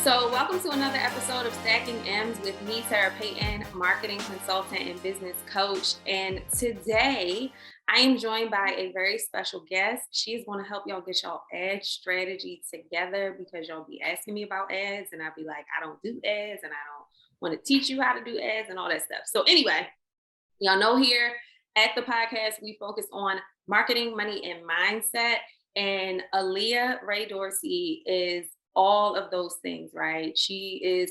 So welcome to another episode of Stacking M's with me, Sarah Payton, marketing consultant and business coach. And today I am joined by a very special guest. She is going to help y'all get y'all ad strategy together because y'all be asking me about ads and I'll be like, I don't do ads and I don't want to teach you how to do ads and all that stuff. So anyway, y'all know here at the podcast, we focus on marketing, money, and mindset. And Aleah Ray Dorsey is all of those things, right? She is,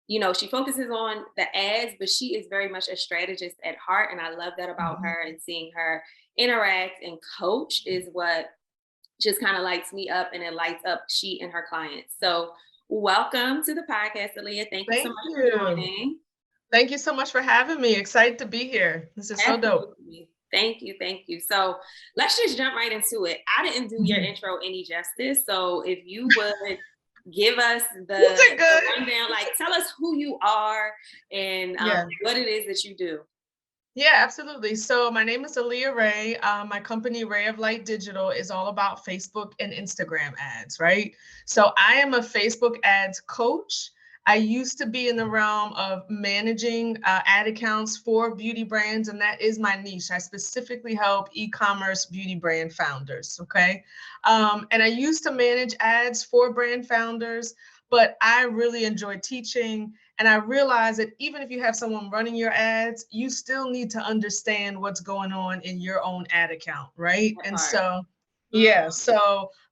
she focuses on the ads, but she is very much a strategist at heart. And I love that about her, and seeing her interact and coach is what just kind of lights me up, and it lights up she and her clients. So welcome to the podcast, Aleah. Thank you so much for joining. Thank you so much for having me. Excited to be here. This is so dope. Thank you. So let's just jump right into it. I didn't do your intro any justice. So if you would give us the rundown, like tell us who you are and what it is that you do. Yeah, absolutely. So my name is Aleah Ray. My company, Ray of Light Digital, is all about Facebook and Instagram ads, right? So I am a Facebook ads coach. I used to be in the realm of managing ad accounts for beauty brands, and that is my niche. I specifically help e-commerce beauty brand founders, okay? And I used to manage ads for brand founders, but I really enjoy teaching. And I realized that even if you have someone running your ads, you still need to understand what's going on in your own ad account, right? And so,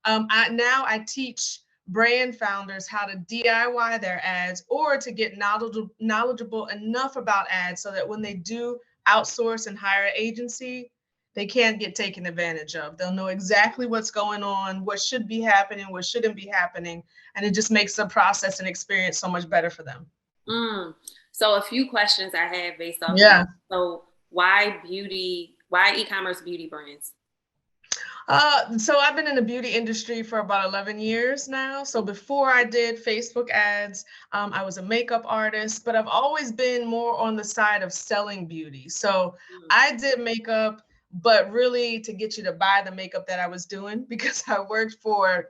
I teach brand founders how to DIY their ads or to get knowledgeable enough about ads so that when they do outsource and hire an agency, they can't get taken advantage of. They'll know exactly what's going on, what should be happening, what shouldn't be happening. And it just makes the process and experience so much better for them. So a few questions I have based off of that. So why e-commerce beauty brands? So I've been in the beauty industry for about 11 years now. So before I did Facebook ads, I was a makeup artist, but I've always been more on the side of selling beauty. So I did makeup, but really to get you to buy the makeup that I was doing, because I worked for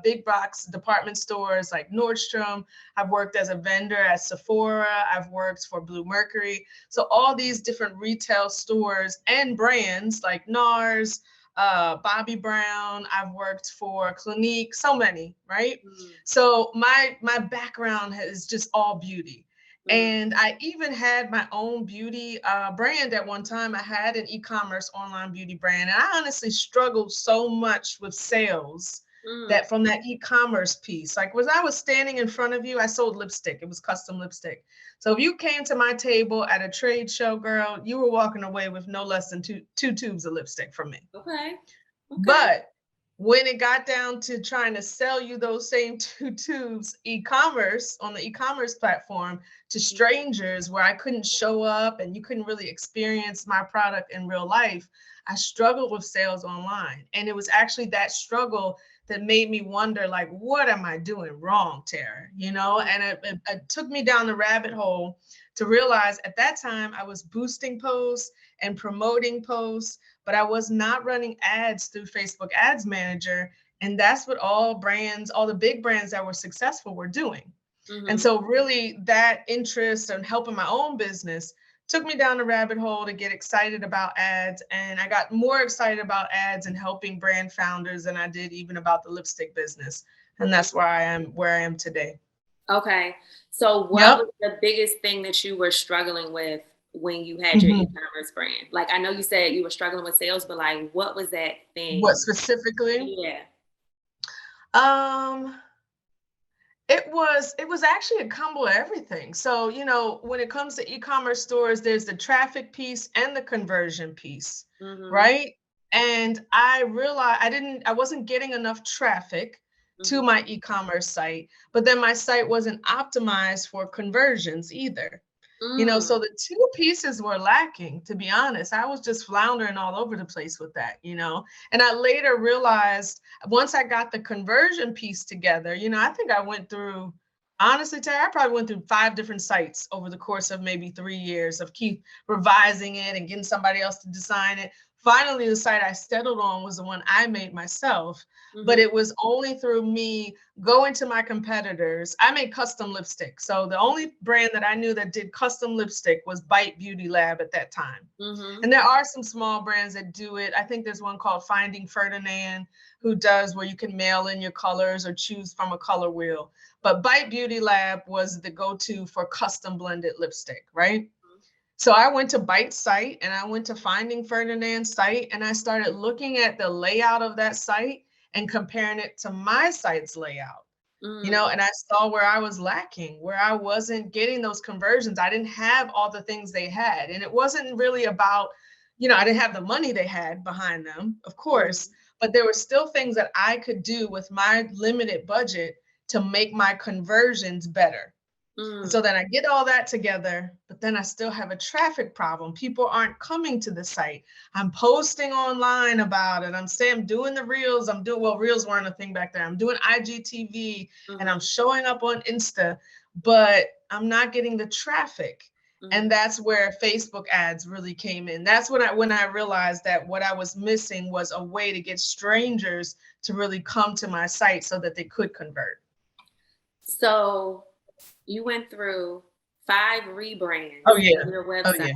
big box department stores like Nordstrom. I've worked as a vendor at Sephora. I've worked for Blue Mercury. So all these different retail stores and brands like NARS, Bobbi Brown. I've worked for Clinique, so many, right? So my background is just all beauty. And I even had my own beauty brand at one time. I had an e-commerce online beauty brand, and I honestly struggled so much with sales that from that e-commerce piece. Like when I was standing in front of you, I sold lipstick. It was custom lipstick. So if you came to my table at a trade show, girl, you were walking away with no less than two tubes of lipstick from me. Okay. But when it got down to trying to sell you those same 2 tubes e-commerce on the e-commerce platform to strangers where I couldn't show up and you couldn't really experience my product in real life, I struggled with sales online. And it was actually that struggle that made me wonder, like, what am I doing wrong, Tara? And it took me down the rabbit hole to realize at that time I was boosting posts and promoting posts, but I was not running ads through Facebook Ads Manager. And that's what all the big brands that were successful were doing. And so really that interest in helping my own business took me down the rabbit hole to get excited about ads. And I got more excited about ads and helping brand founders than I did even about the lipstick business. And that's where I am today. Okay. So what was the biggest thing that you were struggling with when you had your e-commerce brand? Like, I know you said you were struggling with sales, but like, what was that thing? What specifically? Yeah. It was actually a combo of everything. So, when it comes to e-commerce stores, there's the traffic piece and the conversion piece, right? And I realized I wasn't getting enough traffic to my e-commerce site, but then my site wasn't optimized for conversions either. So the two pieces were lacking, to be honest. I was just floundering all over the place with that, and I later realized once I got the conversion piece together, I think I went through, honestly, Tara, I probably went through 5 different sites over the course of maybe 3 years of keep revising it and getting somebody else to design it. finally the site I settled on was the one I made myself. But Mm-hmm. it was only through me going to my competitors. I made custom lipstick. So the only brand that I knew that did custom lipstick was Bite Beauty Lab at that time. Mm-hmm. And there are some small brands that do it. I think there's one called Finding Ferdinand who does where you can mail in your colors or choose from a color wheel. But Bite Beauty Lab was the go-to for custom blended lipstick, right? So I went to Bite's site and I went to Finding Ferdinand's site and I started looking at the layout of that site and comparing it to my site's layout. Mm-hmm. And I saw where I was lacking, where I wasn't getting those conversions. I didn't have all the things they had. And it wasn't really about, I didn't have the money they had behind them, of course, but there were still things that I could do with my limited budget to make my conversions better. And Mm-hmm. so then I get all that together, but then I still have a traffic problem. People aren't coming to the site. I'm posting online about it. I'm saying I'm doing the reels. Reels weren't a thing back then. I'm doing IGTV and I'm Mm-hmm. showing up on Insta, but I'm not getting the traffic. Mm-hmm. And that's where Facebook ads really came in. That's when I realized that what I was missing was a way to get strangers to really come to my site so that they could convert. So you went through 5 rebrands Oh yeah. of your Oh website yeah.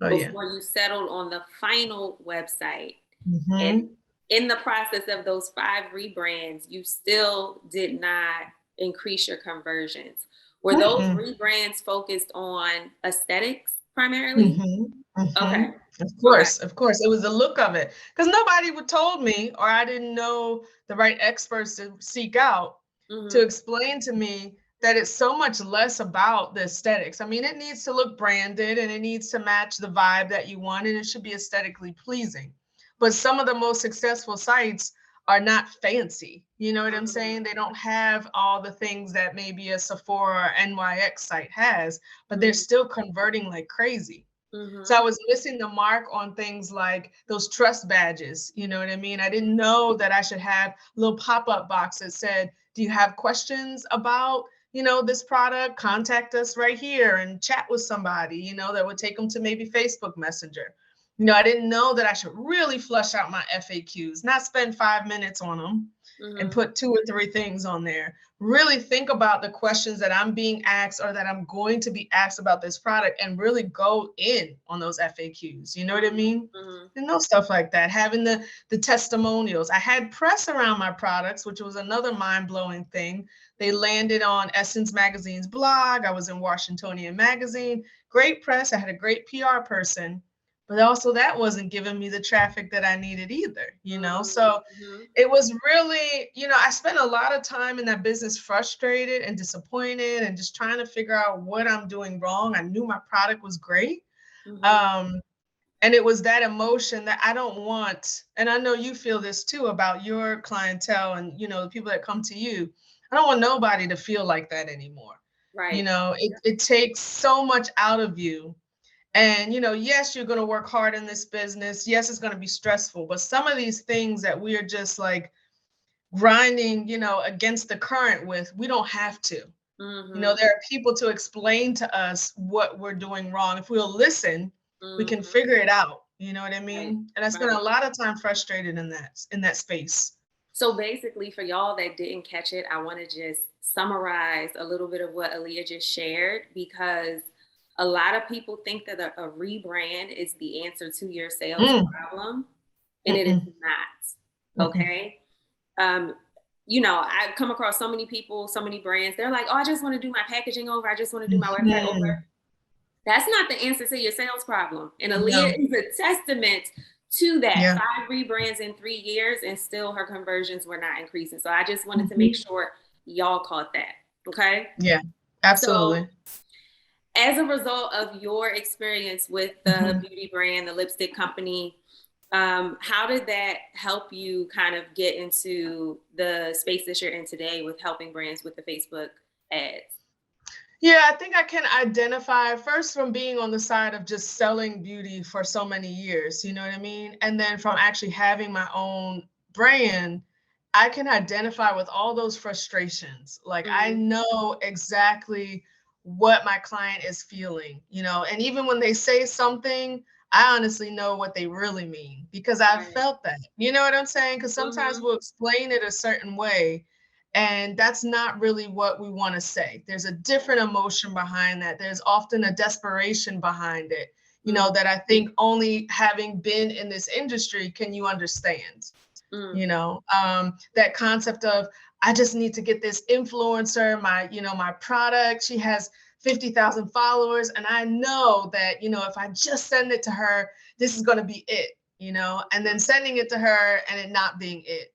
Oh yeah. before you settled on the final website. And Mm-hmm. in the process of those 5 rebrands, you still did not increase your conversions. Were those Mm-mm. rebrands focused on aesthetics primarily? Mm-hmm. Mm-hmm. Okay. Of Okay. course, of course. It was the look of it. Because nobody would told me, or I didn't know the right experts to seek out to Mm-hmm. explain to me that it's so much less about the aesthetics. I mean, it needs to look branded and it needs to match the vibe that you want, and it should be aesthetically pleasing. But some of the most successful sites are not fancy. You know what I'm saying? They don't have all the things that maybe a Sephora or NYX site has, but they're Mm-hmm. still converting like crazy. So I Mm-hmm. was missing the mark on things like those trust badges. You know what I mean? I didn't know that I should have a little pop-up box that said, do you have questions about, this product? Contact us right here and chat with somebody, that would take them to maybe Facebook Messenger. I didn't know that I should really flush out my FAQs, not spend 5 minutes on them and Mm-hmm. put 2 or 3 things on there. Really think about the questions that I'm being asked or that I'm going to be asked about this product and really go in on those FAQs. You know what I mean? Mm-hmm. And stuff like that. Having the testimonials. I had press around my products, which was another mind-blowing thing. They landed on Essence Magazine's blog. I was in Washingtonian Magazine. Great press. I had a great PR person. But also that wasn't giving me the traffic that I needed either. So Mm-hmm. it was really, I spent a lot of time in that business frustrated and disappointed and just trying to figure out what I'm doing wrong. I knew my product was great. Mm-hmm. And it was that emotion that I don't want. And I know you feel this too about your clientele and, the people that come to you. I don't want nobody to feel like that anymore. Right. It takes so much out of you. And, yes, you're going to work hard in this business. Yes, it's going to be stressful. But some of these things that we are just like grinding, against the current with, we don't have to. Mm-hmm. There are people to explain to us what we're doing wrong. If we'll listen, we can Mm-hmm. figure it out. You know what I Right. mean? And I spent Right. a lot of time frustrated in that space. So basically, for y'all that didn't catch it, I want to just summarize a little bit of what Aleah just shared, because a lot of people think that a rebrand is the answer to your sales Mm, problem, and it is mm-mm, not. mm-mm, Okay. I've come across so many people, so many brands. They're like, oh, I just want to do my packaging over. I just want to do my website over. mhm. That's not the answer to your sales problem. And Aleah No, is a testament to that. yeah. 5 rebrands in 3 years, and still her conversions were not increasing. So I just wanted to make Mhm. sure y'all caught that. Okay. Yeah, So absolutely. as a result of your experience with the Mhm. beauty brand, the lipstick company, how did that help you kind of get into the space that you're in today with helping brands with the Facebook ads? Yeah, I think I can identify first from being on the side of just selling beauty for so many years, you know what I mean? And then from actually having my own brand, I can identify with all those frustrations. Like I Mm-hmm. know exactly what my client is feeling, and even when they say something, I honestly know what they really mean because I've Right. felt that. You know what I'm saying? Because sometimes Mm-hmm. we'll explain it a certain way, and that's not really what we want to say. There's a different emotion behind that. There's often a desperation behind it, that I think only having been in this industry can you understand. Mm-hmm. That concept of I just need to get this influencer, my product, she has 50,000 followers, and I know that, if I just send it to her, this is going to be it, and then sending it to her and it not being it,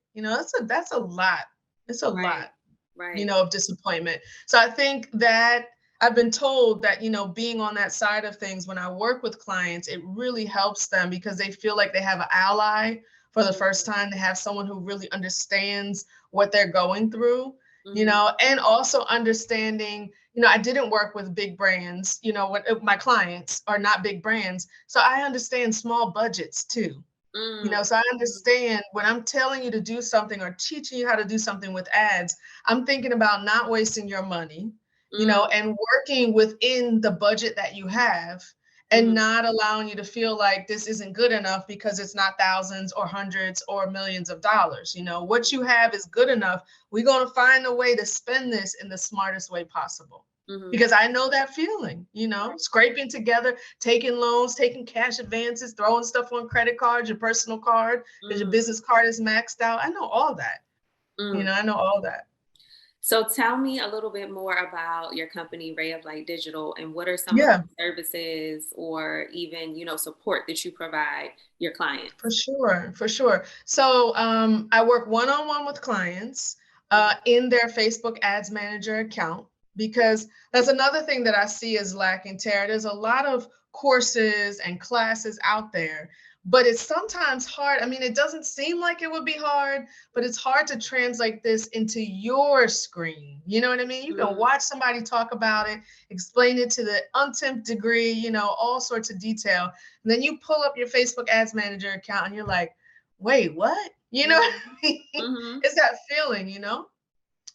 that's a lot. It's a Right. lot, Right. of disappointment. So I think that I've been told that, being on that side of things, when I work with clients, it really helps them because they feel like they have an ally for the first time. They have someone who really understands what they're going through, Mm-hmm. and also understanding, I didn't work with big brands, when my clients are not big brands. So I understand small budgets too. Mm-hmm. So I understand when I'm telling you to do something or teaching you how to do something with ads, I'm thinking about not wasting your money, and working within the budget that you have and Mm-hmm. not allowing you to feel like this isn't good enough because it's not thousands or hundreds or millions of dollars. What you have is good enough. We're going to find a way to spend this in the smartest way possible. Mm-hmm. Because I know that feeling, scraping together, taking loans, taking cash advances, throwing stuff on credit cards, your personal card, because your Mm-hmm. business card is maxed out. I know all that. Mm. I know all that. So tell me a little bit more about your company, Ray of Light Digital, and what are some of Yeah, the services or even, support that you provide your clients? for sure, for sure. So I work one-on-one with clients Mhm. in their Facebook Ads Manager account because that's another thing that I see is lacking, Tara. There's a lot of courses and classes out there, but it's sometimes hard. I mean, it doesn't seem like it would be hard, but it's hard to translate this into your screen. You know what I mean? You can Mm, watch somebody talk about it, explain it to the umpteenth degree, all sorts of detail. And then you pull up your Facebook Ads Manager account and you're like, wait, what? You know what mhm, I mean? mhm, It's that feeling.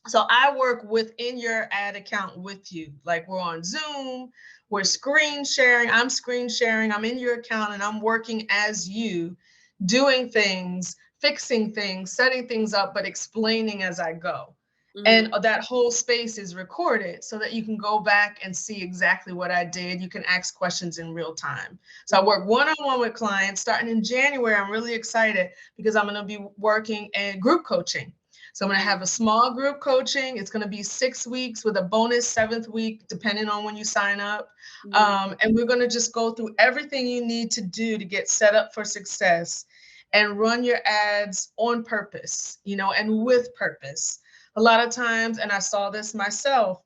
So I work within your ad account with you. Like we're on Zoom, we're mm, screen sharing. I'm screen sharing. I'm in your account and I'm working as you, doing things, fixing things, setting things up, but explaining as I go. mhm, And that whole space is recorded so that you can go back and see exactly what I did. You can ask questions in real time. So I mhm, work one-on-one with clients starting in January. I'm really excited because I'm going to be working in group coaching. So I'm going to nice. have a small group coaching. It's going to be 6 weeks with a bonus seventh week, depending on when you sign up. Mhm, And we're going to just go through everything you need to do to get set up for success and run your ads on purpose, and with purpose. A lot of times, and I saw this myself,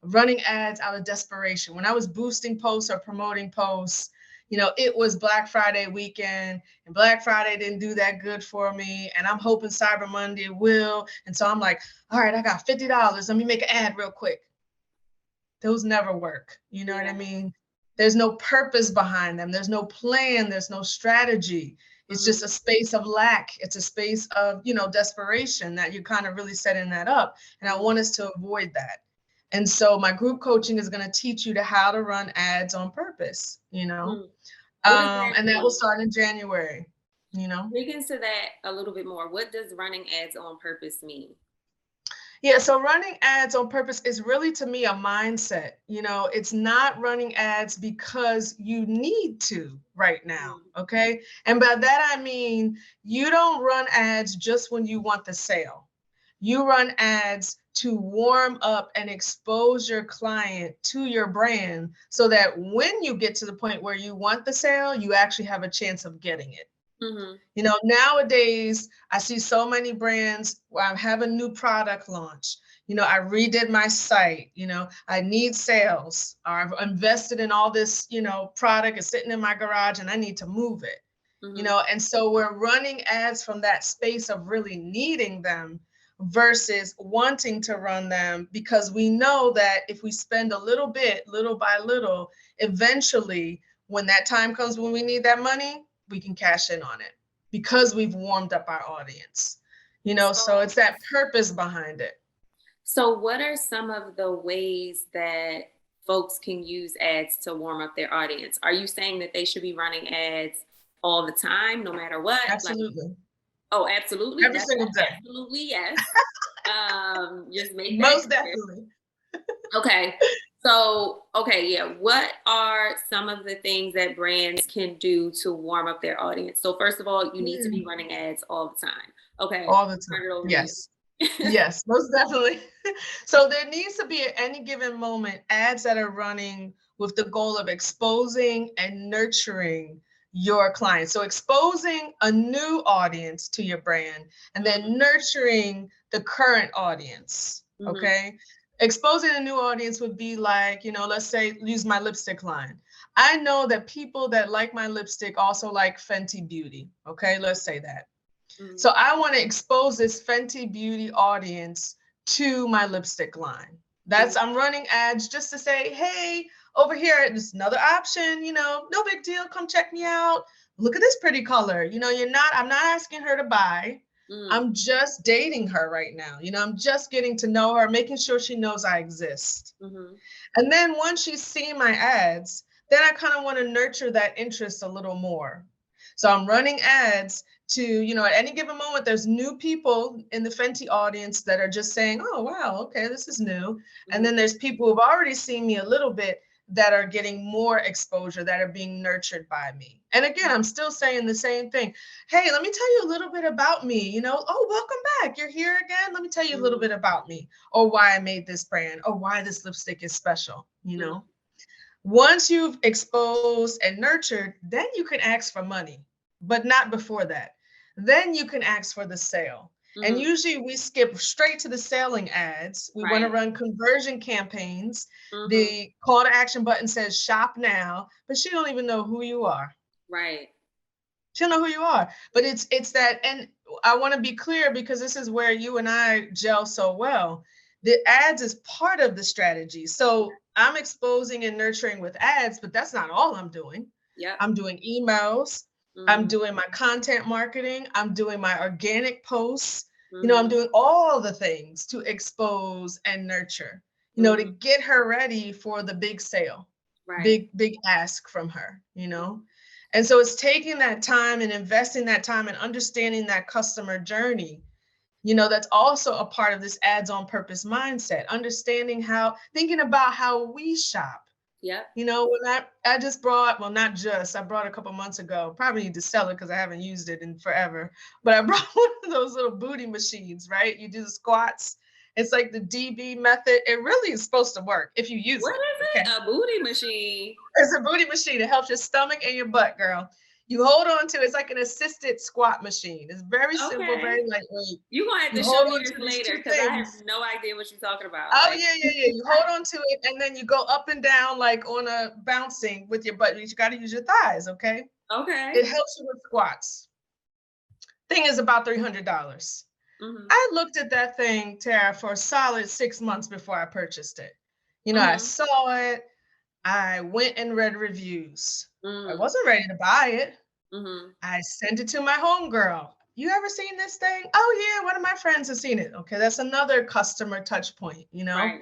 running ads out of desperation. When I was boosting posts or promoting posts, it was Black Friday weekend and Black Friday didn't do that good for me. And I'm hoping Cyber Monday will. And so I'm like, all right, I got $50. Let me make an ad real quick. Those never work. You know what I yeah. mean? There's no purpose behind them. There's no plan. There's no strategy. It's Mhm, just a space of lack. It's a space of, desperation that you're kind of really setting that up. And I mhm, want us to avoid that. And so my group coaching is going to teach you how to run ads on purpose. mm. What does that And that will mean? start in January. Dig into that a little bit more. What does running ads on purpose mean? Yeah, so running ads on purpose is really to me a mindset. It's not running ads because you need to right now. Mm, Okay. And by that, I mean, you don't run ads just when you want the sale. You run ads to warm up and expose your client to your brand so that when you get to the point where you want the sale, you actually have a chance of getting it. mhm, Nowadays, I see so many brands where I have a new product launch. I redid my site, I need sales, or I've invested in all this, product is sitting in my garage and I need to move it. mhm, And so we're running ads from that space of really needing them versus wanting to run them because we know that if we spend a little bit, little by little, eventually, when that time comes when we need that money, we can cash in on it because mhm. we've warmed up our audience. So So, it's that purpose behind it. so what are some of the ways that folks can use ads to warm up their audience? Are you saying that they should be running ads all the time, no matter what? Like, Absolutely. oh, absolutely. Every That's single day. absolutely yes. Just make that Most clear. definitely. Okay. So, okay, yeah. What are some of the things that brands can do to warm up their audience? So, first of all, you need to be running ads all the time. Okay. All the time. Turn it over to you. Yes. Yes, most definitely. So there needs to be at any given moment ads that are running with the goal of exposing and nurturing your clients. So exposing a new audience to your brand and then nurturing the current audience. Mm-hmm. Okay. Exposing a new audience would be like, let's say use my lipstick line. I know that people that like my lipstick also like Fenty Beauty. Okay, let's say that. Mm-hmm. So I want to expose this Fenty Beauty audience to my lipstick line. I'm running ads just to say, hey, over here, there's another option, no big deal. Come check me out. Look at this pretty color. I'm not asking her to buy. I'm just dating her right now. I'm just getting to know her, making sure she knows I exist. And then once she's seen my ads, then I kind of want to nurture that interest a little more. So I'm running ads to, at any given moment, there's new people in the Fenty audience that are just saying, oh, wow, okay, this is new. And then there's people who've already seen me a little bit that are getting more exposure, that are being nurtured by me. And again, I'm still saying the same thing. Hey, let me tell you a little bit about me, oh, welcome back. You're here again. Let me tell you a little bit about me, or why I made this brand, or why this lipstick is special, Once you've exposed and nurtured, then you can ask for money, but not before that. Then you can ask for the sale. And usually we skip straight to the selling ads. We want to run conversion campaigns. The call to action button says shop now, but she don't even know who you are. Right. She'll know who you are. But it's that, and I want to be clear because this is where you and I gel so well. The ads is part of the strategy. So I'm exposing and nurturing with ads, but that's not all I'm doing. Yeah. I'm doing emails. I'm doing my content marketing. I'm doing my organic posts. I'm doing all the things to expose and nurture, to get her ready for the big sale, big ask from her, And so it's taking that time and investing that time and understanding that customer journey. That's also a part of this ads on purpose mindset, understanding thinking about how we shop. Yeah. When I just brought, well, not just, I brought a couple months ago, probably need to sell it because I haven't used it in forever, but I brought one of those little booty machines, right? You do the squats. It's like the DB method. It really is supposed to work if you use it. What is it? Okay. A booty machine? It's a booty machine. It helps your stomach and your butt, girl. You hold on to it. It's like an assisted squat machine. It's very simple, very lightweight. You're going to have to show me this later because I have no idea what you're talking about. Oh, yeah. You hold on to it and then you go up and down like on a bouncing with your butt. You got to use your thighs, okay? Okay. It helps you with squats. Thing is about $300. I looked at that thing, Tara, for a solid 6 months before I purchased it. I saw it. I went and read reviews. I wasn't ready to buy it. I sent it to my homegirl. You ever seen this thing? Oh, yeah, one of my friends has seen it. Okay, that's another customer touch point, Right.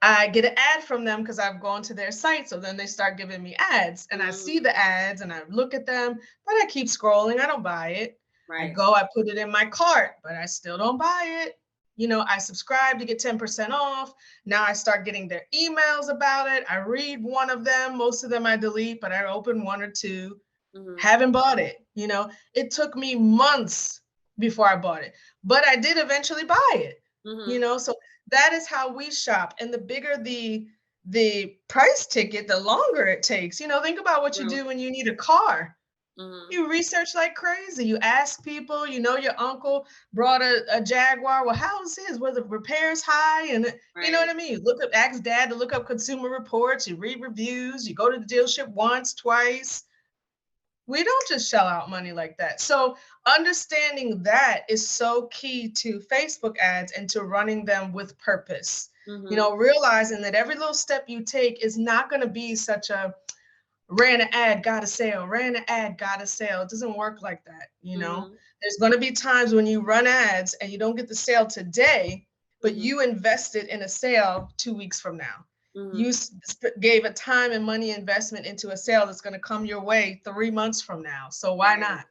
I get an ad from them because I've gone to their site. So then they start giving me ads and I see the ads and I look at them, but I keep scrolling. I don't buy it. Right. I put it in my cart, but I still don't buy it. I subscribe to get 10% off. Now I start getting their emails about it. I read one of them. Most of them I delete, but I open one or two. Haven't bought it. It took me months before I bought it, but I did eventually buy it. So that is how we shop. And the bigger the price ticket, the longer it takes. Think about what you do when you need a car. You research like crazy. You ask people, your uncle brought a Jaguar. Well, how's his? Were the repairs high? And you know what I mean? Ask dad to look up consumer reports. You read reviews. You go to the dealership once, twice. We don't just shell out money like that. So understanding that is so key to Facebook ads and to running them with purpose. Realizing that every little step you take is not going to be such a ran an ad, got a sale, ran an ad, got a sale. It doesn't work like that. There's going to be times when you run ads and you don't get the sale today, but you invested in a sale 2 weeks from now. Mhm. You gave a time and money investment into a sale that's going to come your way 3 months from now. So why Right. not?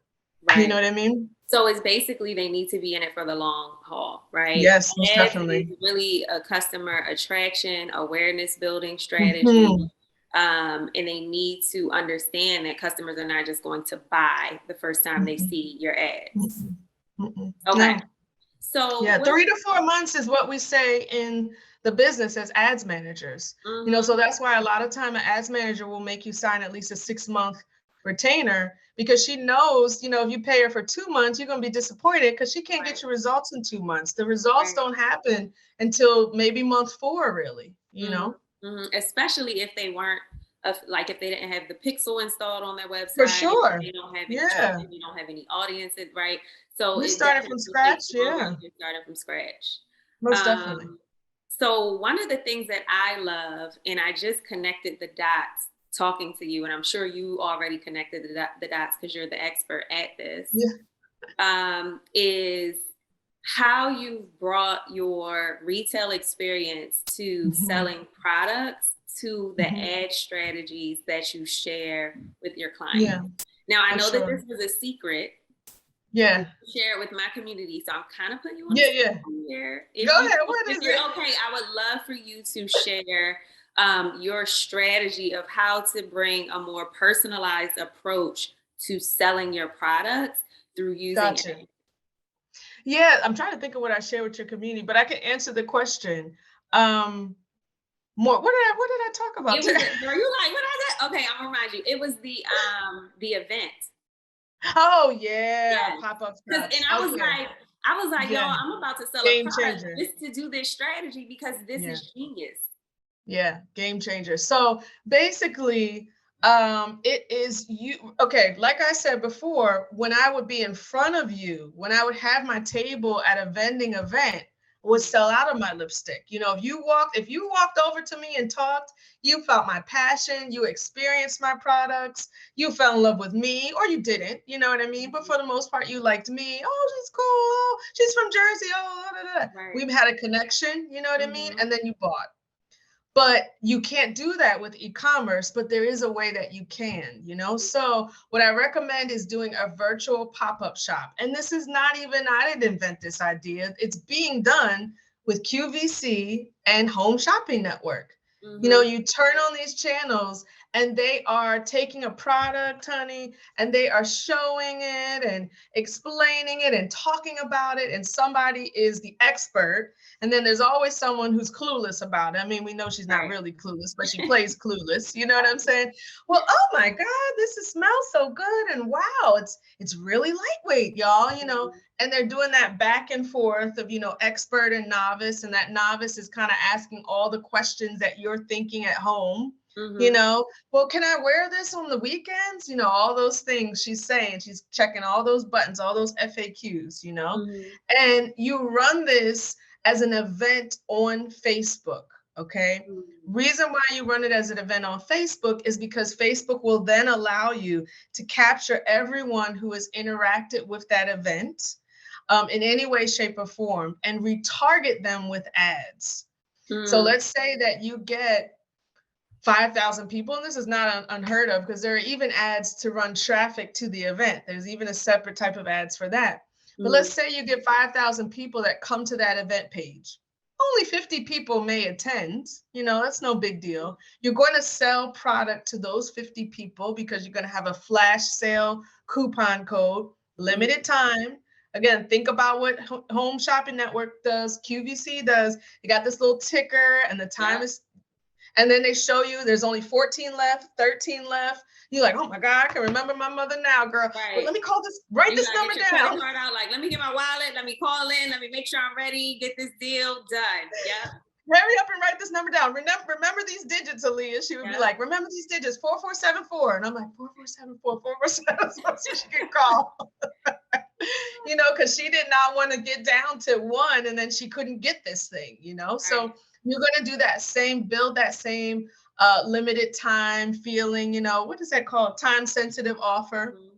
You know Right. what I mean? So it's basically they need to be in it for the long haul, right? Yes, most Ads is definitely. really a customer attraction, awareness building strategy. Mhm. And they need to understand that customers are not just going to buy the first time they Mm-mm. see your ads. Mm-mm. Mm-mm. Okay. No. So Yeah, what? 3 to 4 months is what we say in the business as ads managers. So Mm-hmm. that's why a lot of time an ads manager will make you sign at least a 6 month retainer because she knows, if you pay her for 2 months, you're going to be disappointed because she can't Right. get your results in 2 months. The results Right. don't happen until maybe month 4, really. Mm-hmm. Mm-hmm. Especially if they weren't, like if they didn't have the pixel installed on their For website, if sure. they don't have any Yeah. traffic, you don't have any audience, right? So You it started from definitely takes scratch. longer Yeah, when you're starting from scratch. most definitely. Um, so one of the things that I love, and I just connected the dots talking to you, and I'm sure you already connected the dots because you're the expert at this, Yeah. is how you've brought your retail experience to Hmm. selling products to the Hmm. ad strategies that you share with your clients. Yeah, Now, I for know that sure. this was a secret and Yeah. share it with my community, so I'm kind of putting you on the Yeah, yeah. spot here. Go ahead. What If is you're it? okay, I would love for you to share your strategy of how to bring a more personalized approach to selling your products through using Gotcha. Yeah, I'm trying to think of what I share with your community, but I can answer the question. Um, More. What did I talk about it was today? were you like what I said? Okay, I'm gonna remind you. It was the event. Oh yeah, Yes. pop-up Cause and shops. Okay. I was like, Yeah, y'all, I'm about to sell a game product changer. just to do this strategy because this Yeah. is genius. Yeah, game changer. So basically, it is you. Okay, like I said before, when I would be in front of you, when I would have my table at a vending event, would Mhm. sell out of my lipstick. If you walked over to me and talked, you felt my passion, you experienced my products, you fell in love with me, or you didn't. You know what I mean? But for the most part, you liked me. Oh, she's cool. Oh, she's from Jersey. Oh, da, da, da. Right. We've had a connection. You know what I mean? Mm-hmm. And then you bought. But you can't do that with e-commerce, but there is a way that you can. So what I recommend is doing a virtual pop-up shop. And this is not even, I didn't invent this idea. It's being done with QVC and Home Shopping Network. Mm-hmm. You turn on these channels and they are taking a product, honey, and they are showing it and explaining it and talking about it. And somebody is the expert, and then there's always someone who's clueless about it. I mean, we know she's not Right. really clueless, but she plays clueless. You know what I'm saying? Well, oh my God, smells so good. And wow, it's really lightweight, y'all, Mhm. and they're doing that back and forth of, expert and novice. And that novice is kind of asking all the questions that you're thinking at home. Mhm. Well, can I wear this on the weekends? All those things she's saying. She's checking all those buttons, all those FAQs. Mhm. And you run this as an event on Facebook. Okay. Mhm. Reason why you run it as an event on Facebook is because Facebook will then allow you to capture everyone who has interacted with that event in any way, shape, or form and retarget them with ads. So Mhm. let's say that you get 5,000 people, and this is not unheard of because there are even ads to run traffic to the event. There's even a separate type of ads for that. But let's Mhm. say you get 5,000 people that come to that event page. Only 50 people may attend. That's no big deal. You're going to sell product to those 50 people because you're going to have a flash sale coupon code, limited time. Again, think about what Home Shopping Network does, QVC does. You got this little ticker and the time Yep. is, and then they show you there's only 14 left, 13 left. You're like, oh my God, I can remember my mother now, girl. Well, Right. let me write You this gotta number get your credit down. card out. Like, let me get my wallet. Let me call in. Let me make sure I'm ready. Get this deal done. Yep. Hurry up and write this number down. Remember these digits, Aleah. She would be Yep. like, remember these digits, 4474. And I'm like, 4474, 4474. So she could call. Because she did not want to get down to one and then she couldn't get this thing. Right. So you're going to do build that same limited time feeling, what is that called? Time sensitive offer. Mhm.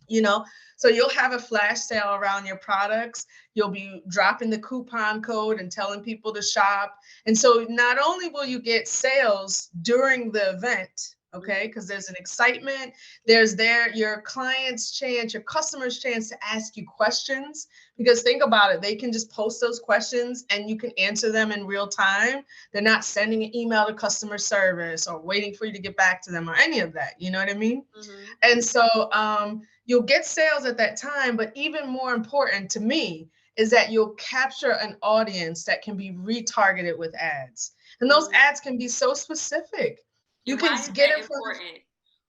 you know. So you'll have a flash sale around your products. You'll be dropping the coupon code and telling people to shop. And so not only will you get sales during the event, okay, because there's an excitement, there's your client's chance, your customer's chance to ask you questions. Because think about it, they can just post those questions and you can answer them in real time. They're not sending an email to customer service or waiting for you to get back to them or any of that. You know what I mean? Mm-hmm. And so you'll get sales at that time, but even more important to me is that you'll capture an audience that can be retargeted with ads. And those ads can be so specific. You And can why is get that in front of important?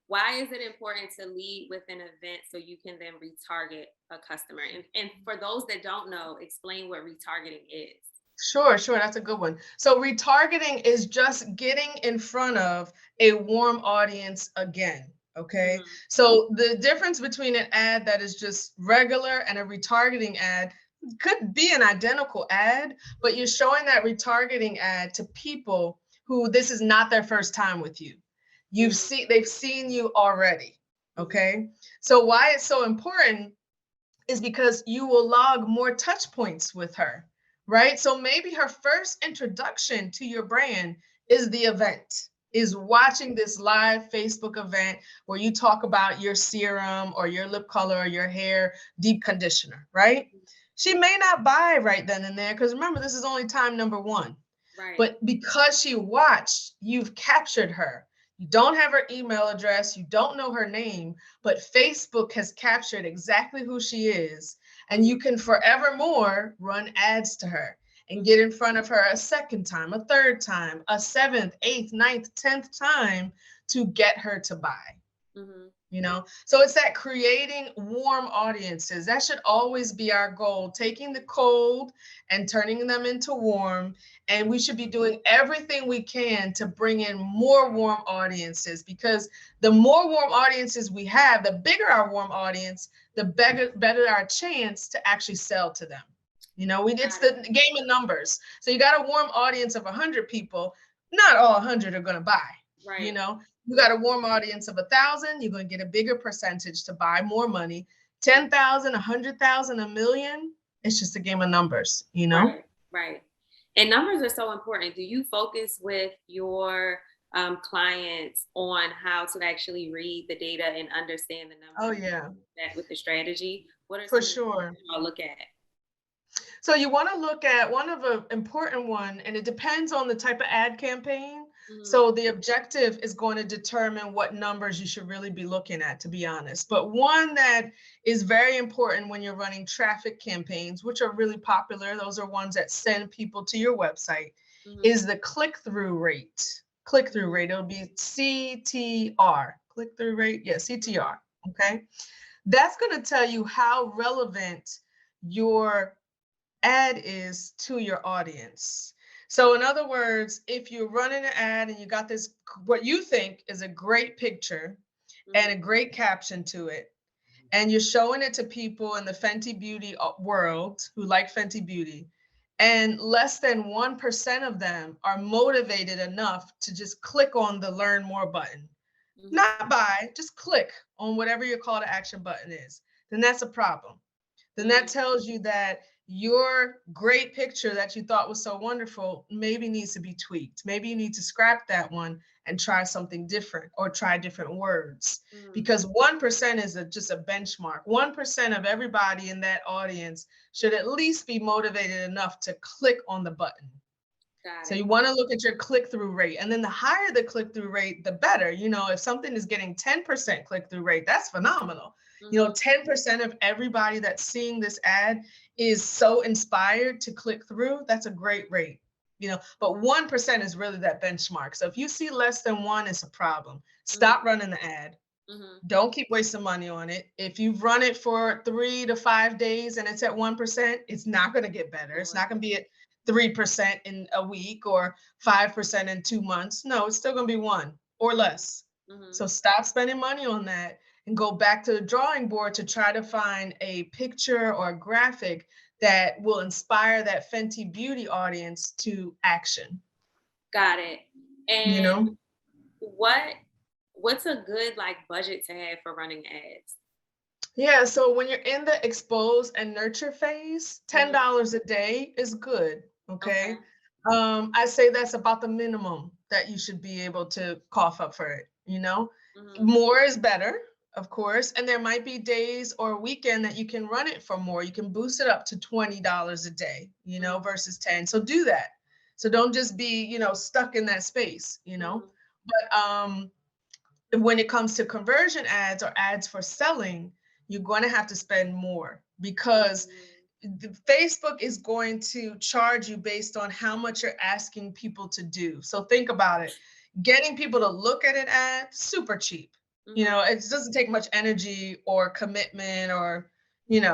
Why is it important to lead with an event so you can then retarget a customer? And for those that don't know, explain what retargeting is. Sure, that's a good one. So retargeting is just getting in front of a warm audience again. Okay. Mm-hmm. So the difference between an ad that is just regular and a retargeting ad could be an identical ad, but you're showing that retargeting ad to people who this is not their first time with you. They've seen you already. Okay. So why it's so important is because you will log more touch points with her, right? So maybe her first introduction to your brand is the event, is watching this live Facebook event where you talk about your serum or your lip color or your hair deep conditioner, right? She may not buy right then and there because remember, this is only time number one. Right. But because she watched, you've captured her. You don't have her email address, you don't know her name, but Facebook has captured exactly who she is. And you can forevermore run ads to her and get in front of her a second time, a third time, a seventh, eighth, ninth, 10th time to get her to buy. Mm-hmm. You know, so it's that creating warm audiences. That should always be our goal, taking the cold and turning them into warm. And we should be doing everything we can to bring in more warm audiences, because the more warm audiences we have, the bigger our warm audience, the better our chance to actually sell to them. You know, it's the game of numbers. So you got a warm audience of 100 people, not all 100 are going to buy. Right. You know, you got a warm audience of 1,000, you're going to get a bigger percentage to buy more money. 10,000, 100,000, a million. It's just a game of numbers, you know? Right. And numbers are so important. Do you focus with your clients on how to actually read the data and understand the numbers? Oh, yeah. That with the strategy? What are For some sure. I'll look at? So you want to look at one of an important one, and it depends on the type of ad campaign. So the objective is going to determine what numbers you should really be looking at, to be honest. But one that is very important when you're running traffic campaigns, which are really popular, those are ones that send people to your website, is the click-through rate. Click-through rate, it'll be CTR. Click-through rate, yeah, CTR, okay? That's going to tell you how relevant your ad is to your audience. So in other words, if you're running an ad and you got this, what you think is a great picture and a great caption to it, and you're showing it to people in the Fenty Beauty world who like Fenty Beauty, and less than 1% of them are motivated enough to just click on the learn more button, not buy, just click on whatever your call to action button is, then that's a problem. Then that tells you that your great picture that you thought was so wonderful maybe needs to be tweaked. Maybe you need to scrap that one and try something different or try different words, because 1% is just a benchmark. 1% of everybody in that audience should at least be motivated enough to click on the button. So you want to look at your click-through rate, and then the higher the click-through rate, the better. You know, if something is getting 10% click-through rate, that's phenomenal. You know, 10% of everybody that's seeing this ad is so inspired to click through. That's a great rate, you know, but 1% is really that benchmark. So if you see less than 1, it's a problem. Stop running the ad. Don't keep wasting money on it. If you've run it for 3 to 5 days and it's at 1%, it's not going to get better. It's not going to be at 3% in a week or 5% in 2 months. No, it's still going to be 1 or less. So stop spending money on that and go back to the drawing board to try to find a picture or a graphic that will inspire that Fenty Beauty audience to action. Got it. And you know, what's a good like budget to have for running ads? Yeah, so when you're in the expose and nurture phase, Mhm. $10 a day is good, Okay. okay? I say that's about the minimum that you should be able to cough up for it, you know? Mhm. More is better, of course, and there might be days or a weekend that you can run it for more. You can boost it up to $20 a day, Mhm. versus 10. So do that. So don't just be, stuck in that space, Mhm. But when it comes to conversion ads or ads for selling, you're going to have to spend more because Mhm. Facebook is going to charge you based on how much you're asking people to do. So think about it. Getting people to look at an ad, super cheap. Mhm. It doesn't take much energy or commitment or,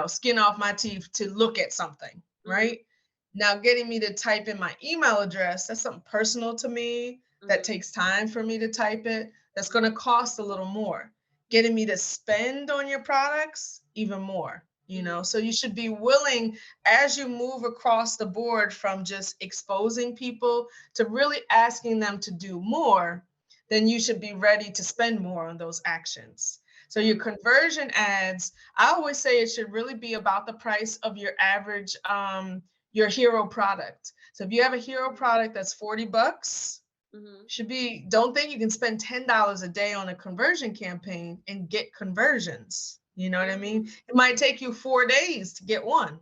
skin off my teeth to look at something, Mhm. right? Now, getting me to type in my email address, that's something personal to me that Mhm. takes time for me to type it. That's going to Mhm. cost a little more. Getting me to spend on your products, even more, Mhm. So you should be willing as you move across the board from just exposing people to really asking them to do more, then you should be ready to spend more on those actions. So your Mhm. conversion ads, I always say it should really be about the price of your average your hero product. So if you have a hero product that's 40 bucks, Mhm. should be don't think you can spend $10 a day on a conversion campaign and get conversions. You know what I mean? Mhm. It might take you 4 days to get one.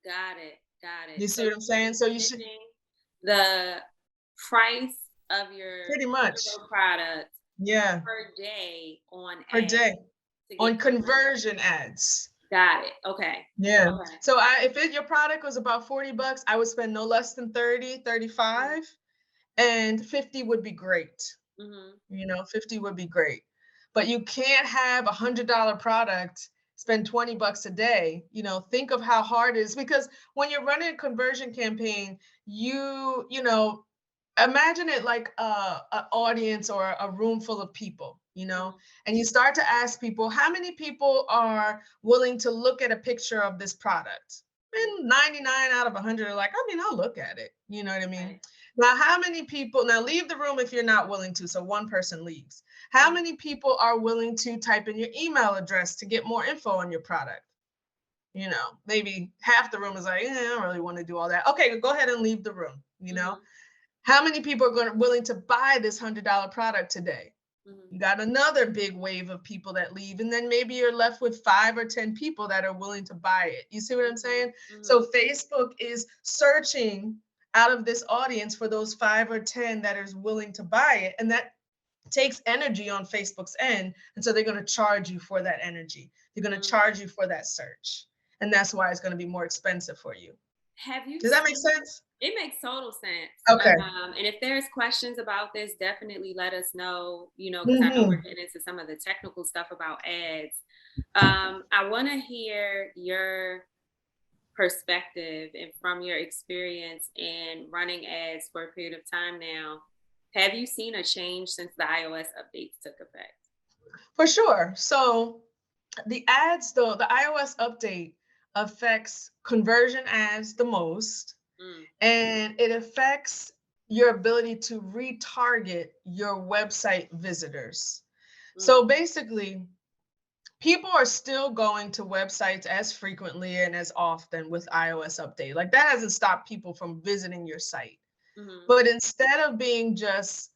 Got it. Got it. You So see what you I'm should saying? be So you should spending the price of your pretty much, hero product yeah, per day on per ads day to get on conversion. conversion ads. Got it. Okay. Yeah. Okay. So if your product was about 40 bucks, I would spend no less than 30, Mhm. 35, and 50 would be great. Mhm. 50 would be great. But you can't have $100 product, spend 20 bucks a day. Think of how hard it is because when you're running a conversion campaign, imagine it like an audience or a room full of people, Mhm. and you start to ask people, how many people are willing to look at a picture of this product? Mhm. And 99 out of 100 are like, I mean, I'll look at it. You know what I mean? Right. Now, how many people, now leave the room if you're not willing to. So one person leaves. How Mhm. many people are willing to type in your email address to get more info on your product? Maybe half the room is like, I don't really want to do all that. Okay, go ahead and leave the room. Mhm. How many people are willing to buy this $100 product today? Mhm. You got another big wave of people that leave, and then maybe you're left with 5 or 10 people that are willing to buy it. You see what I'm Mhm. saying? Mhm. So Facebook is searching out of this audience for those 5 or 10 that is willing to buy it, and that takes energy on Facebook's end, and so they're going to charge you for that energy. They're going to Mhm. charge you for that search, and that's why it's going to be more expensive for you. Have you Does that make seen sense? it makes total sense. Okay. And if there's questions about this, definitely let us know, because I know we're Hmm. getting into some of the technical stuff about ads. I want to hear your perspective and from your experience in running ads for a period of time now. Have you seen a change since the iOS updates took effect? For sure. So the ads, though, the iOS update affects conversion ads the most, Mm, and it affects your ability to retarget your website visitors. mm, So basically, people are still going to websites as frequently and as often with iOS update. Like that hasn't stopped people from visiting your site. mhm, But instead of being just,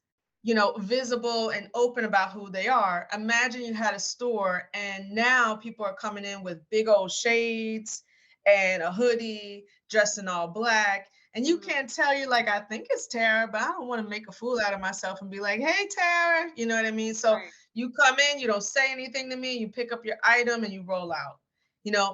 visible and open about who they are, imagine you had a store and now people are coming in with big old shades and a hoodie, dressed in all black. And you mhm. can't tell, you like, I think it's Tara, but I don't want to make a fool out of myself and be like, hey, Tara, you know what I mean? So Right. you come in, you don't say anything to me, you pick up your item and you roll out.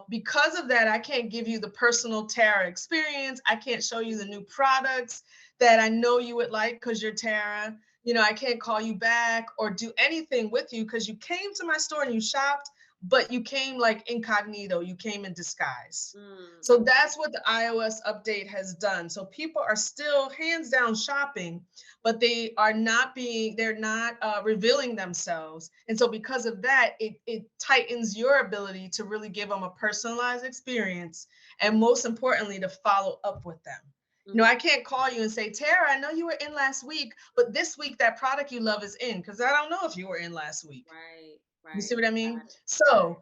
Because of that, I can't give you the personal Tara experience. I can't show you the new products that I know you would like because you're Tara. I can't call you back or do anything with you because you came to my store and you shopped, but you came like incognito, you came in disguise. Mm, So okay. that's what the iOS update has done. So people are still hands down shopping, but they're not revealing themselves. And so because of that, it tightens your ability to really give them a personalized experience. And Mhm, most importantly, to follow up with them. mhm. I can't call you and say, Tara, I know you were in last week, but this week that product you love is in because I don't know if you were in last week. Right, You see right. what I mean? Got it. Got So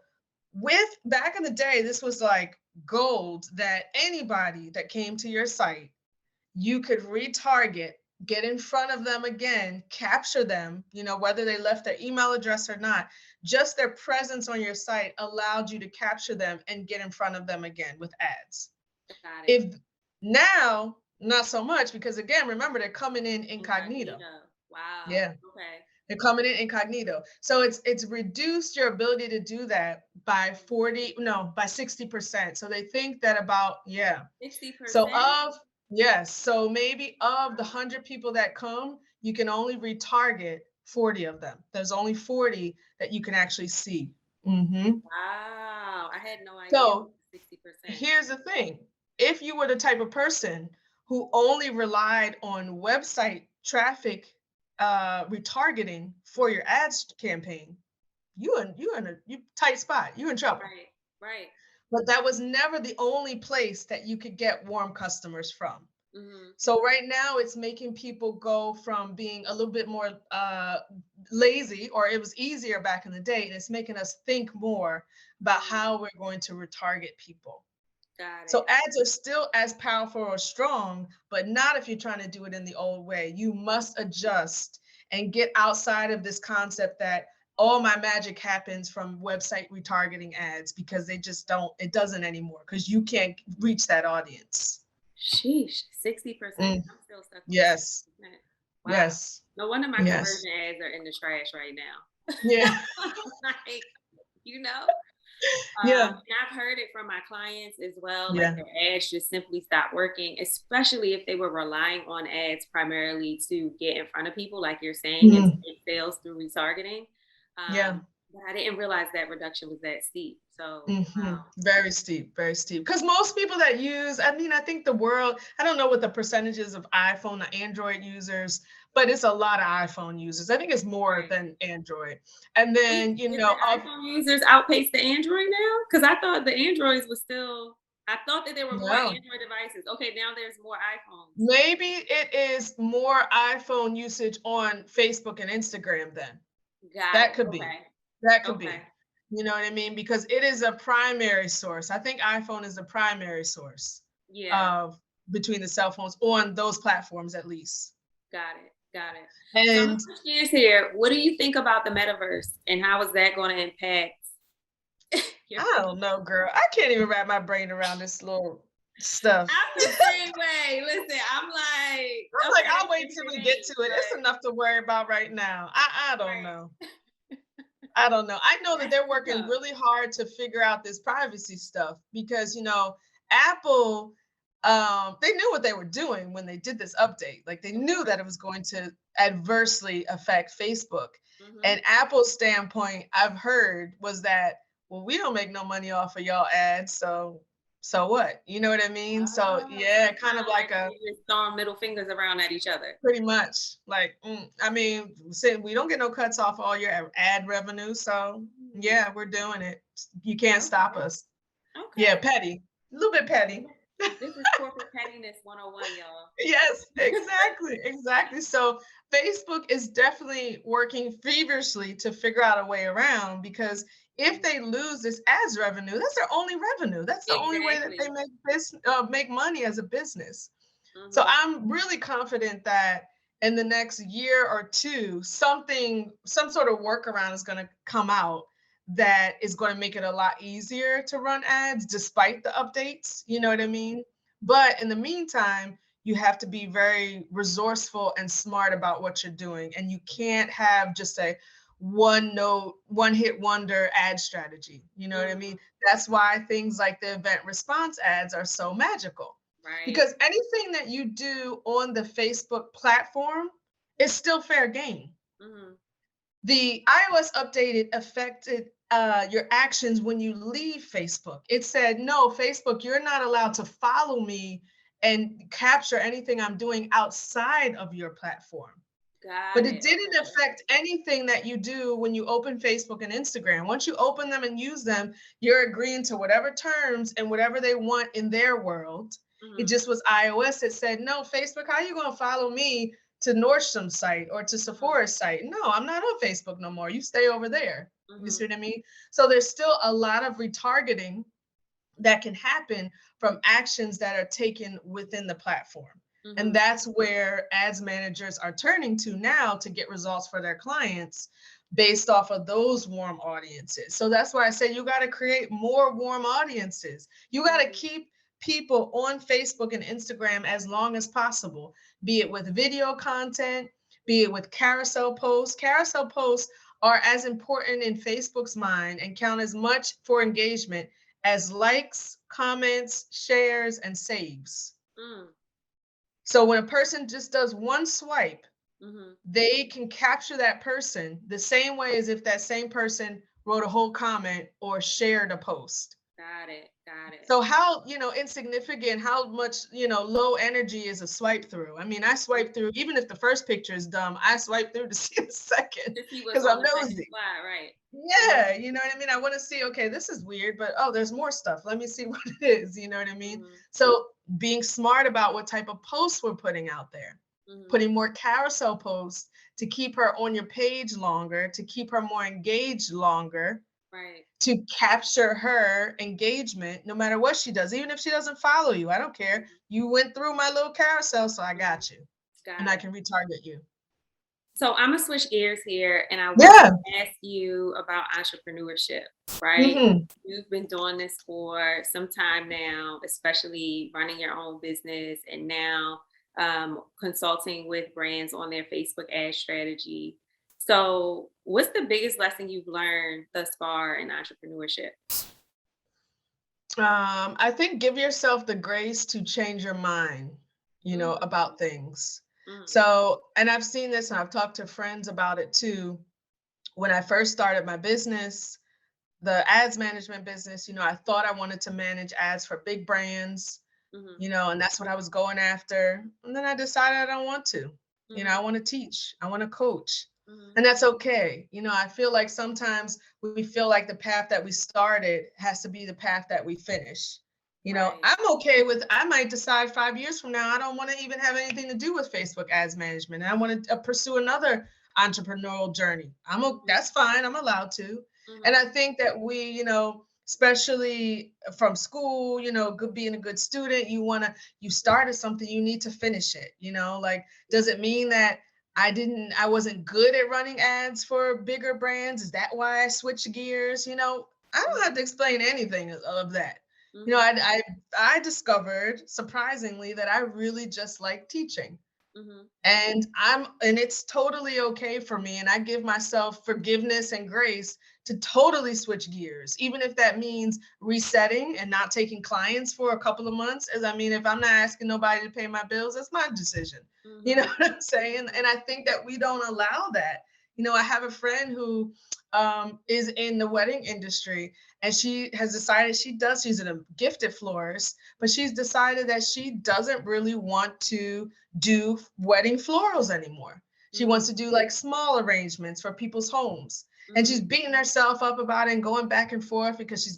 it. With back in the day, this was like gold, that anybody that came to your site, you could retarget, get in front of them again, capture them, whether they left their email address or not. Just their presence on your site allowed you to capture them and get in front of them again with ads. Got it. If now, not so much, because again, remember, they're coming in incognito. Incognito. Wow. Yeah. Okay. They're coming in incognito. So it's reduced your ability to do that by 60%. So they think that about, yeah. So 60%? yes, so maybe of the 100 people that come, you can only retarget 40 of them. There's only 40 that you can actually see. Wow. I had no idea. So 60%. here's the thing. If you were the type of person who only relied on website traffic retargeting for your ads campaign, you in a tight spot. You in trouble. Right. Right. But that was never the only place that you could get warm customers from. Mm-hmm. So right now it's making people go from being a little bit more lazy, or it was easier back in the day, and it's making us think more about how we're going to retarget people. Got So it. ads are still as powerful or strong, but not if you're trying to do it in the old way. You must adjust and get outside of this concept that all my magic happens from website retargeting ads, because it doesn't anymore, because you can't reach that audience. Sheesh. 60%. I'm still stuck on Yes. 60%. Wow. Yes. No wonder my Yes. conversion ads are in the trash right now. Yeah. Like, you know? Yeah. And I've heard it from my clients as well. Like Yeah. their ads just simply stopped working, especially if they were relying on ads primarily to get in front of people, like you're saying, and it fails through retargeting. Yeah. But I didn't realize that reduction was that steep. So, wow. Very steep, very steep. Because most people that use, I think the world, I don't know what the percentages of iPhone or Android users, but it's a lot of iPhone users. I think it's more than Android. And then, Did the iPhone users outpace the Android now? Because I thought the Androids was still, I thought that there were more no, Android devices. Okay, now there's more iPhones. maybe it is more iPhone usage on Facebook and Instagram then. That could be. Okay. That could be. Okay. You know what I mean? Because it is a primary source. I think iPhone is a primary source Yeah. of between the cell phones on those platforms, at least. Got it. Got it. So I'm And gonna switch gears here. What do you think about the metaverse and how is that going to impact your I don't know, girl. I can't even wrap my brain around this little stuff. I'm the same way. Listen, I'm like, I'll wait till we get to it. It's enough to worry about right now. I don't know. I don't know. I know that they're working really hard to figure out this privacy stuff, because, Apple, they knew what they were doing when they did this update. Like, they knew that it was going to adversely affect Facebook. And Apple's standpoint, I've heard, was that, well, we don't make no money off of y'all ads, so what? You know what I mean? So yeah, kind of like a just throwing middle fingers around at each other. pretty much like, saying we don't get no cuts off all your ad revenue, so yeah, we're doing it. You can't stop us. Okay. Yeah, petty, a little bit petty. This is corporate pettiness 101, y'all. Yes, exactly. So Facebook is definitely working feverishly to figure out a way around, because if they lose this ads revenue, that's their only revenue. That's the only way that they make money as a business. So I'm really confident that in the next year or two, some sort of workaround is going to come out that is going to make it a lot easier to run ads despite the updates. You know what I mean? But in the meantime, you have to be very resourceful and smart about what you're doing. And you can't have just a one hit wonder ad strategy. You know what I mean? That's why things like the event response ads are so magical. Right. Because anything that you do on the Facebook platform is still fair game. The iOS update affected your actions when you leave Facebook. It said, no, Facebook, you're not allowed to follow me and capture anything I'm doing outside of your platform. But it didn't affect anything that you do when you open Facebook and Instagram. Once you open them and use them, you're agreeing to whatever terms and whatever they want in their world. It just was iOS that said, no, Facebook, how are you going to follow me to Nordstrom's site or to Sephora's site? No, I'm not on Facebook no more. You stay over there. You Mm-hmm. see what I mean? So there's still a lot of retargeting that can happen from actions that are taken within the platform. And Mm-hmm. that's where ads managers are turning to now to get results for their clients based off of those warm audiences. So that's why I say you got to create more warm audiences. You got to Mm-hmm. keep people on Facebook and Instagram as long as possible, be it with video content, be it with carousel posts. Carousel posts are as important in Facebook's mind and count as much for engagement as likes, comments, shares, and saves. Mm. So when a person just does one swipe, Mm-hmm. they can capture that person the same way as if that same person wrote a whole comment or shared a post. Got it. Got it. So how, insignificant, how much, low energy is a swipe through? I mean, I swipe through, even if the first picture is dumb, I swipe through to see the second To see what's because on I'm the second nosy. slide, right? Yeah, Mm-hmm. you know what I mean? I want to see, okay, this is weird, but oh, there's more stuff. Let me see what it is. You know what I mean? Mm-hmm. So being smart about what type of posts we're putting out there, Mm-hmm. putting more carousel posts to keep her on your page longer, to keep her more engaged longer, Right. to capture her engagement no matter what she does, even if she doesn't follow you. I don't care. Mm-hmm. You went through my little carousel, so I Mm-hmm. got you and Got I it. can retarget you. So I'm gonna switch gears here, and I want Yeah. to ask you about entrepreneurship. Right? Hmm. You've been doing this for some time now, especially running your own business, and now consulting with brands on their Facebook ad strategy. So, what's the biggest lesson you've learned thus far in entrepreneurship? I think give yourself the grace to change your mind, Mm, about things. mm, So, and I've seen this and I've talked to friends about it too. When I first started my business, the ads management business, I thought I wanted to manage ads for big brands, mhm, and that's what I was going after. And then I decided I don't want to. I mhm, want to teach, I want to coach. mhm, And that's okay. I feel like sometimes we feel like the path that we started has to be the path that we finish. right. I'm okay with, I might decide 5 years from now, I don't want to even have anything to do with Facebook ads management. And I want to pursue another entrepreneurial journey. Mhm, That's fine. I'm allowed to. And mhm, I think that we, especially from school, good being a good student, you started something, you need to finish it, like, does it mean that I wasn't good at running ads for bigger brands? Is that why I switched gears? I don't have mhm, to explain anything of that. mhm, I discovered surprisingly that I really just like teaching. mhm, And it's totally okay for me. And I give myself forgiveness and grace to totally switch gears, even if that means resetting and not taking clients for a couple of months. As I mean, if I'm not asking nobody to pay my bills, that's my decision. You know mhm, what I'm saying? And I think that we don't allow that. I have a friend who is in the wedding industry, and she has decided she's a gifted florist, but she's decided that she doesn't really want to do wedding florals anymore. She wants mhm, to do like small arrangements for people's homes. And she's mhm, beating herself up about it and going back and forth because she's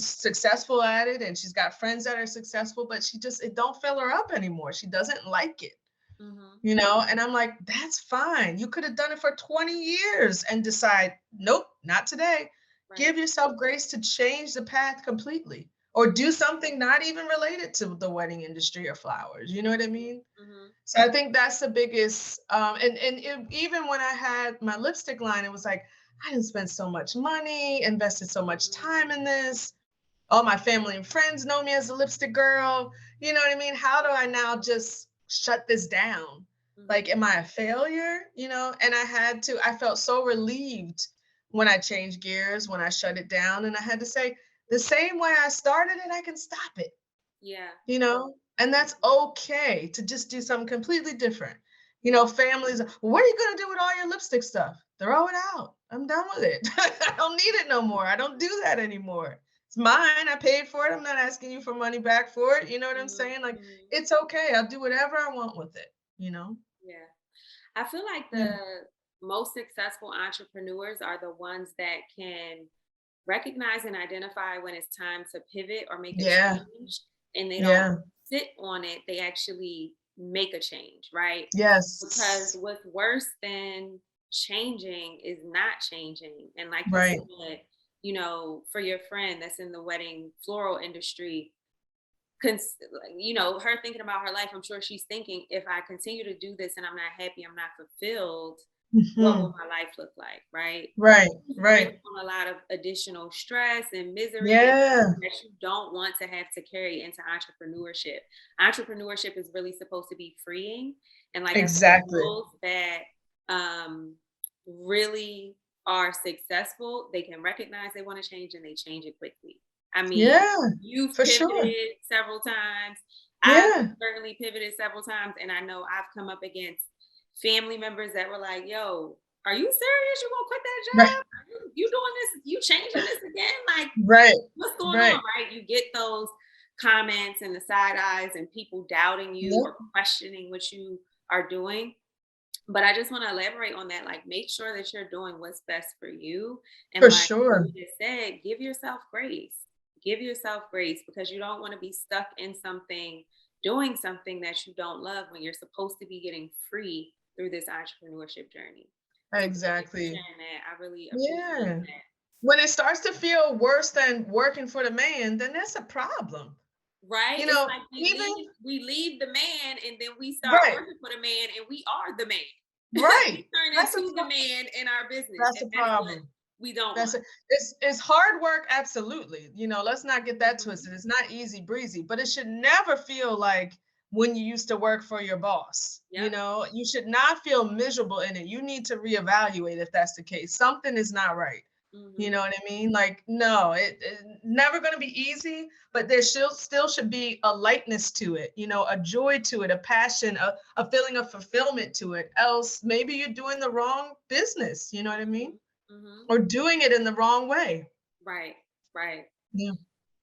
successful at it and she's got friends that are successful, but it don't fill her up anymore. She doesn't like it, mhm. and I'm like, that's fine. You could have done it for 20 years and decide, nope, not today. Right. Give yourself grace to change the path completely or do something not even related to the wedding industry or flowers. You know what I mean? Mhm, So I think that's the biggest. Even when I had my lipstick line, it was like, I didn't spend so much money, invested so much time mhm, in this. All my family and friends know me as a lipstick girl. You know what I mean? How do I now just shut this down? Like, mhm. am I a failure? And I felt so relieved when I changed gears, when I shut it down. And I had to say, the same way I started it, I can stop it, Yeah. and that's Mhm, okay to just do something completely different. mhm, Families, what are you going to do with all your lipstick stuff? Throw it out. I'm done with it. I don't need it no more. I don't do that anymore. It's mine. I paid for it. I'm not asking you for money back for it. You know what I'm mhm, saying? Like, mhm. it's okay. I'll do whatever I want with it. Yeah. I feel like Yeah. the most successful entrepreneurs are the ones that can recognize and identify when it's time to pivot or make a Yeah. change, and they don't Yeah. sit on it, they actually make a change, right? Because Yes. what's worse than changing is not changing. And like you Right. said, for your friend that's in the wedding floral industry, her thinking about her life, I'm sure she's thinking, if I continue to do this and I'm not happy, I'm not fulfilled, what will Mhm. my life look like, right? Right. Bring Right. on a lot of additional stress and misery and Yeah. that you don't want to have to carry into entrepreneurship. Entrepreneurship is really supposed to be freeing. And like I said, Exactly. those that um, really are successful, they can recognize they want to change and they change it quickly. I mean, Yeah, you've for sure. pivoted several times. I've Yeah. certainly pivoted several times. And I know I've come up against family members that were like, yo, are you serious? You gonna quit that Right. job? You doing this? You changing this again? Like, Right. what's going on? Right. Right? You get those comments and the side eyes and people doubting you Yep. or questioning what you are doing. But I just want to elaborate on that. Like, make sure that you're doing what's best for you. And For like sure. you just said, give yourself grace. Give yourself grace because you don't want to be stuck in something, doing something that you don't love when you're supposed to be getting free through this entrepreneurship journey. So thank you for Exactly. sharing that. I really appreciate Yeah. that. When it starts to feel worse than working for the man, then that's a problem. Right? You It's know, like even we leave the man and then we start right, working for the man and we are the man. right. We turn That's a into the man in our business. that's And a that's what problem. we don't That's want. a it's hard work, absolutely. Let's not get that Mhm. twisted. It's not easy breezy, but it should never feel like when you used to work for your boss. Yep. You should not feel miserable in it. You need to reevaluate if that's the case. Something is not right. You Mhm. know what I mean? Like, no, it never going to be easy, but there still should be a lightness to it, a joy to it, a passion, a feeling of fulfillment to it. Else, maybe you're doing the wrong business. You know what I mean? Mhm. Mhm. Or doing it in the wrong way. Right. Right. Yeah.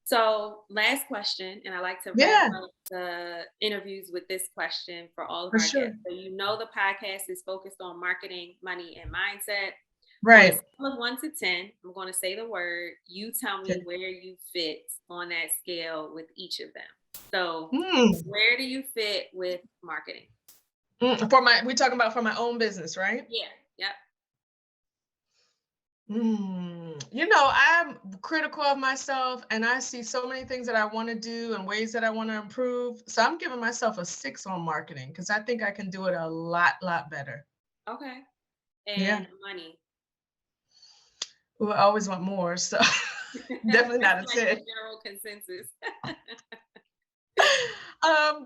So, last question, and I like to wrap Yeah, up the interviews with this question for all of for our sure. guests. So, the podcast is focused on marketing, money, and mindset. On a Right. scale of 1 to 10, I'm going to say the word. You tell me Okay. where you fit on that scale with each of them. So, Mm, where do you fit with marketing? we're talking about for my own business, right? Yeah. Yep. I'm critical of myself and I see so many things that I want to do and ways that I want to improve. So I'm giving myself a 6 on marketing because I think I can do it a lot better. Okay. Yeah. And money. Well, I always want more. So definitely That's not a like the 10. general consensus.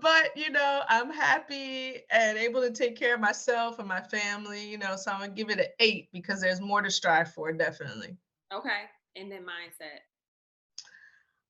But I'm happy and able to take care of myself and my family, so I'm gonna give it an 8 because there's more to strive for, definitely. Okay. And then mindset.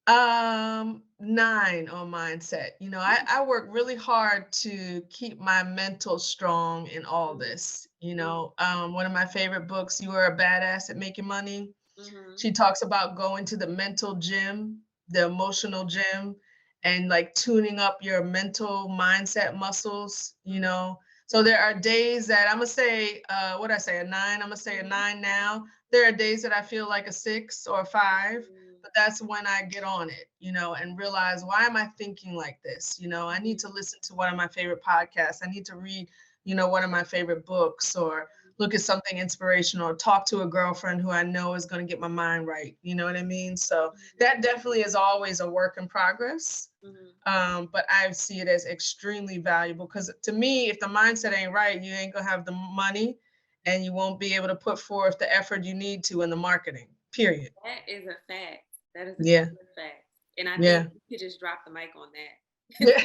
9 on mindset. I work really hard to keep my mental strong in all Mhm. this. Mhm. One of my favorite books, You Are a Badass at Making Money. Mhm. She talks about going to the mental gym, the emotional gym, and like tuning up your mental mindset muscles. Mhm. So there are days that I'm gonna say, what I say, a 9, I'm gonna say a Mhm. 9 now. There are days that I feel like a 6 or a 5, Mhm. but that's when I get on it, and realize, why am I thinking like this? I need Mhm. to listen to one of my favorite podcasts. I need to read, one of my favorite books, or look at something inspirational, or talk to a girlfriend who I know is going to get my mind right. You know what I mean? So that definitely is always a work in progress. Mhm. But I see it as extremely valuable because to me, if the mindset ain't right, you ain't gonna have the money and you won't be able to put forth the effort you need to in the marketing, period. That is a fact. That is a Yeah. definite fact. And I think Yeah. you could just drop the mic on that. Yeah.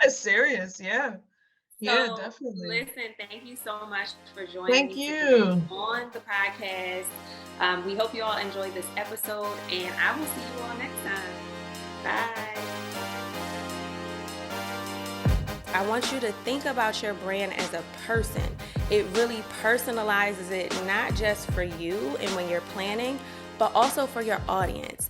It's serious. Yeah. Yeah, So, definitely. listen, thank you so much for joining Thank me today you. on the podcast. We hope you all enjoyed this episode, and I will see you all next time. Bye. I want you to think about your brand as a person. It really personalizes it, not just for you and when you're planning, but also for your audience.